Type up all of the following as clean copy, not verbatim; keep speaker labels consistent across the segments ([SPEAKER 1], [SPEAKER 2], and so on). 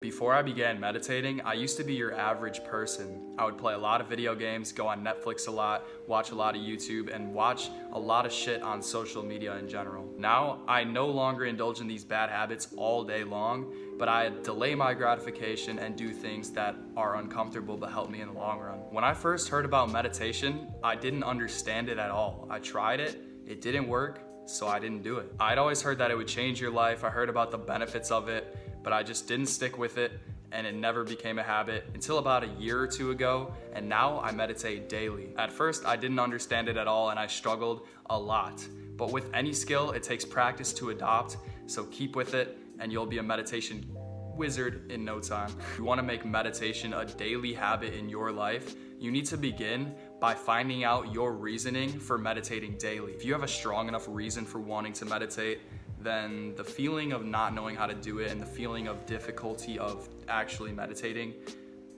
[SPEAKER 1] Before I began meditating, I used to be your average person. I would play a lot of video games, go on Netflix a lot, watch a lot of YouTube, and watch a lot of shit on social media in general. Now, I no longer indulge in these bad habits all day long, but I delay my gratification and do things that are uncomfortable but help me in the long run. When I first heard about meditation, I didn't understand it at all. I tried it, it didn't work, so I didn't do it. I'd always heard that it would change your life. I heard about the benefits of it, but I just didn't stick with it, and it never became a habit until about a year or two ago, and now I meditate daily. At first, I didn't understand it at all, and I struggled a lot. But with any skill, it takes practice to adopt, so keep with it, and you'll be a meditation wizard in no time. If you wanna make meditation a daily habit in your life, you need to begin by finding out your reasoning for meditating daily. If you have a strong enough reason for wanting to meditate, then the feeling of not knowing how to do it and the feeling of difficulty of actually meditating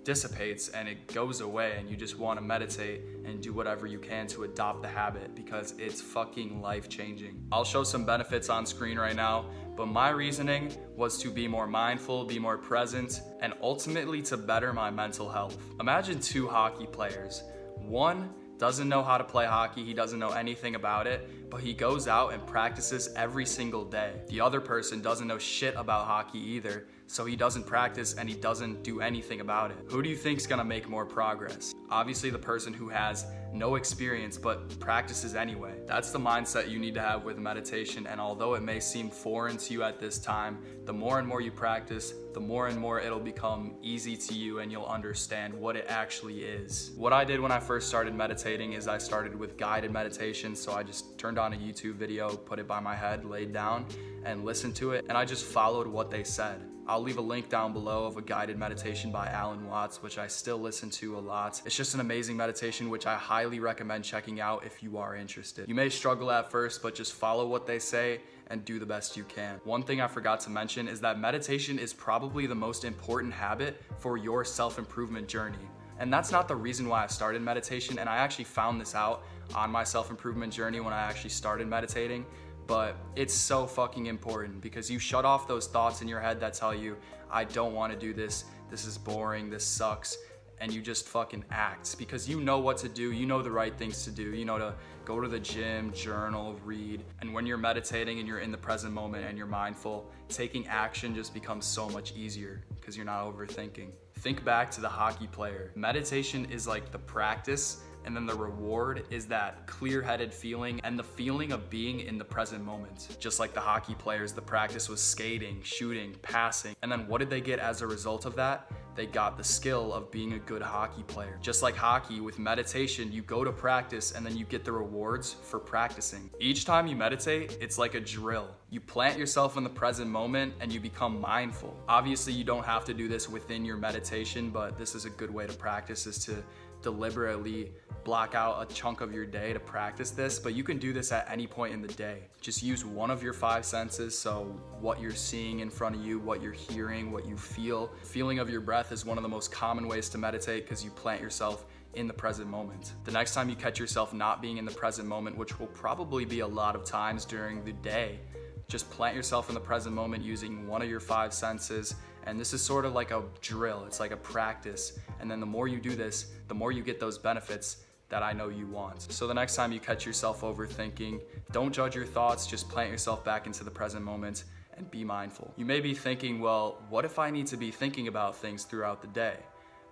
[SPEAKER 1] dissipates and it goes away, and you just want to meditate and do whatever you can to adopt the habit because it's fucking life-changing. I'll show some benefits on screen right now, but my reasoning was to be more mindful, be more present, and ultimately to better my mental health. Imagine two hockey players. One doesn't know how to play hockey, he doesn't know anything about it, but he goes out and practices every single day. The other person doesn't know shit about hockey either, so he doesn't practice and he doesn't do anything about it. Who do you think's gonna make more progress? Obviously the person who has no experience but practices anyway. That's the mindset you need to have with meditation, and although it may seem foreign to you at this time, the more and more you practice, the more and more it'll become easy to you and you'll understand what it actually is. What I did when I first started meditating is I started with guided meditation, so I just turned on a YouTube video, put it by my head, laid down, and listened to it, and I just followed what they said. I'll leave a link down below of a guided meditation by Alan Watts, which I still listen to a lot. It's just an amazing meditation, which I highly recommend checking out if you are interested. You may struggle at first, but just follow what they say and do the best you can. One thing I forgot to mention is that meditation is probably the most important habit for your self-improvement journey. And that's not the reason why I started meditation, and I actually found this out on my self-improvement journey when I actually started meditating. But it's so fucking important because you shut off those thoughts in your head that tell you, I don't want to do this, this is boring, this sucks, and you just fucking act because you know what to do, you know the right things to do, you know to go to the gym, journal, read. And when you're meditating and you're in the present moment and you're mindful, taking action just becomes so much easier because you're not overthinking. Think back to the hockey player. Meditation is like the practice, and then the reward is that clear-headed feeling and the feeling of being in the present moment. Just like the hockey players, the practice was skating, shooting, passing, and then what did they get as a result of that? They got the skill of being a good hockey player. Just like hockey, with meditation, you go to practice and then you get the rewards for practicing. Each time you meditate, it's like a drill. You plant yourself in the present moment and you become mindful. Obviously, you don't have to do this within your meditation, but this is a good way to practice, is to deliberately block out a chunk of your day to practice this, but you can do this at any point in the day. Just use one of your five senses, so what you're seeing in front of you, what you're hearing, what you feel. Feeling of your breath is one of the most common ways to meditate because you plant yourself in the present moment. The next time you catch yourself not being in the present moment, which will probably be a lot of times during the day, just plant yourself in the present moment using one of your five senses. And this is sort of like a drill, it's like a practice. And then the more you do this, the more you get those benefits that I know you want. So the next time you catch yourself overthinking, don't judge your thoughts, just plant yourself back into the present moment and be mindful. You may be thinking, well, what if I need to be thinking about things throughout the day?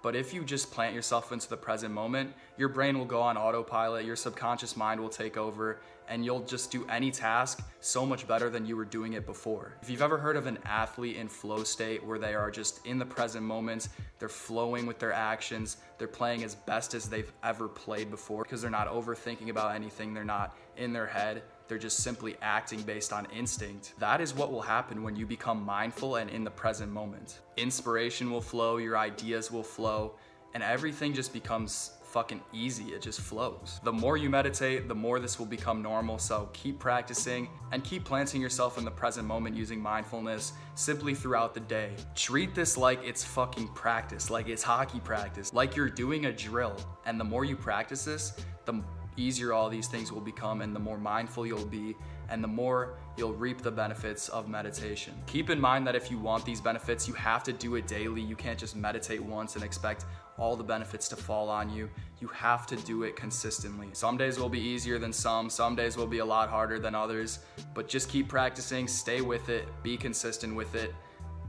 [SPEAKER 1] But if you just plant yourself into the present moment, your brain will go on autopilot, your subconscious mind will take over, and you'll just do any task so much better than you were doing it before. If you've ever heard of an athlete in flow state where they are just in the present moment, they're flowing with their actions, they're playing as best as they've ever played before because they're not overthinking about anything, they're not in their head, they're just simply acting based on instinct. That is what will happen when you become mindful and in the present moment. Inspiration will flow, your ideas will flow, and everything just becomes fucking easy, it just flows. The more you meditate, the more this will become normal, so keep practicing and keep planting yourself in the present moment using mindfulness simply throughout the day. Treat this like it's fucking practice, like it's hockey practice, like you're doing a drill, and the more you practice this, the easier all these things will become, and the more mindful you'll be, and the more you'll reap the benefits of meditation. Keep in mind that if you want these benefits, you have to do it daily. You can't just meditate once and expect all the benefits to fall on you. You have to do it consistently. Some days will be easier than some days will be a lot harder than others, but just keep practicing, stay with it, be consistent with it,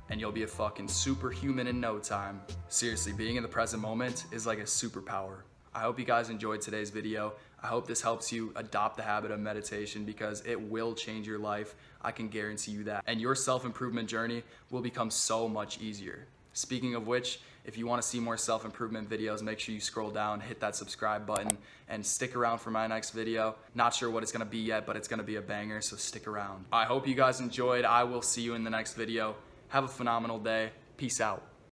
[SPEAKER 1] and you'll be a fucking superhuman in no time. Seriously, being in the present moment is like a superpower. I hope you guys enjoyed today's video. I hope this helps you adopt the habit of meditation, because it will change your life. I can guarantee you that. And your self-improvement journey will become so much easier. Speaking of which, if you want to see more self-improvement videos, make sure you scroll down, hit that subscribe button, and stick around for my next video. Not sure what it's going to be yet, but it's going to be a banger, so stick around. I hope you guys enjoyed. I will see you in the next video. Have a phenomenal day. Peace out.